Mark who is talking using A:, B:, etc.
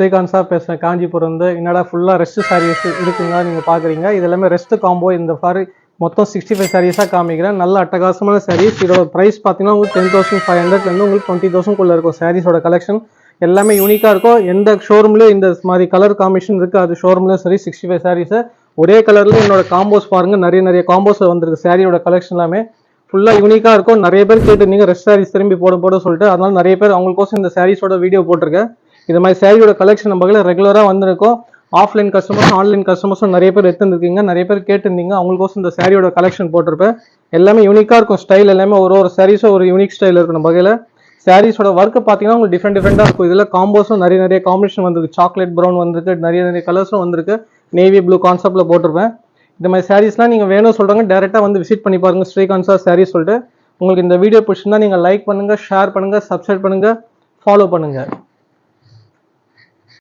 A: Srikanth sir பேசுகிறேன் காஞ்சிபுரம் வந்து. என்னடா ஃபுல்லாக ரெஸ்ட் சாரீஸ் இருக்குங்க நீங்கள் பார்க்குறீங்க. இது எல்லாமே ரெஸ்ட் காம்போ. இந்த மாதிரி மொத்தம் 65 சாரீஸாக காமிக்கிறேன். நல்ல அட்டகாசமான சாரீஸ். இதோட ப்ரைஸ் பார்த்தீங்கன்னா உங்களுக்கு 10,500 உங்களுக்கு 20,000 இருக்கும். சாரீஸோட கலெக்ஷன் எல்லாமே யூனிக்காக இருக்கும். எந்த ஷோரூம்லேயும் இந்த மாதிரி கலர் காம்பினேஷன் இருக்குது, அது ஷோரூம்லேயும் சரி. 65 சாரீஸை ஒரே கலரில் என்னோட காம்போஸ் பாருங்கள். நிறைய காம்போஸ் வந்திருக்கு. சாரியோட கலெக்ஷன் எல்லாமே ஃபுல்லாக யூனிக்காக இருக்கும். நிறைய பேர் கேட்டு நீங்கள் ரெஸ்ட் சாரீஸ் திரும்பி போட சொல்லிட்டு, அதனால நிறைய பேர் அவங்களுக்கோசம் இந்த சாரீஸோட வீடியோ போட்டிருக்கேன். இது மாதிரி சாரியோட கலெக்ஷன் நம்ம ரெகுலராக வந்திருக்கும். ஆஃப்லைன் கஸ்டமர்ஸும் ஆன்லைன் கஸ்டமர்ஸும் நிறைய பேர் எடுத்துருக்கீங்க. நிறைய பேர் கேட்டிருந்தீங்க. அவங்களுக்கோசம் இந்த சாரியோட கலெக்ஷன் போட்டிருப்பேன். எல்லாமே யூனிக்காக இருக்கும். ஸ்டைல் எல்லாமே ஒரு சாரீஸும் ஒரு யூனிக் ஸ்டைல் இருக்கும். நம்ம வகையில் சாரீஸோட ஒர்க் பார்த்தீங்கன்னா உங்களுக்கு டிஃப்ரெண்டாக இருக்கும். இதில் காம்போஸும் நிறைய காம்பினேஷன் வந்திருக்கு. சாக்லேட் ப்ரௌன் வந்திருக்கு. நிறைய கலர்ஸும் வந்திருக்கு. நேவி ப்ளூ கான்செப்டில் போட்டிருப்பேன். இந்த மாதிரி சாரீஸ்லாம் நீங்கள் வேணும் சொல்கிறாங்க, டேரெக்டாக வந்து விசிட் பண்ணி பாருங்கள். ஸ்ரீகாந்த் சார் சாரீஸ் சொல்லிட்டு. உங்களுக்கு இந்த வீடியோ பிடிச்சிருந்தா நீங்கள் லைக் பண்ணுங்கள், ஷேர் பண்ணுங்கள், சப்ஸ்கிரைப் பண்ணுங்கள், ஃபாலோ பண்ணுங்கள்.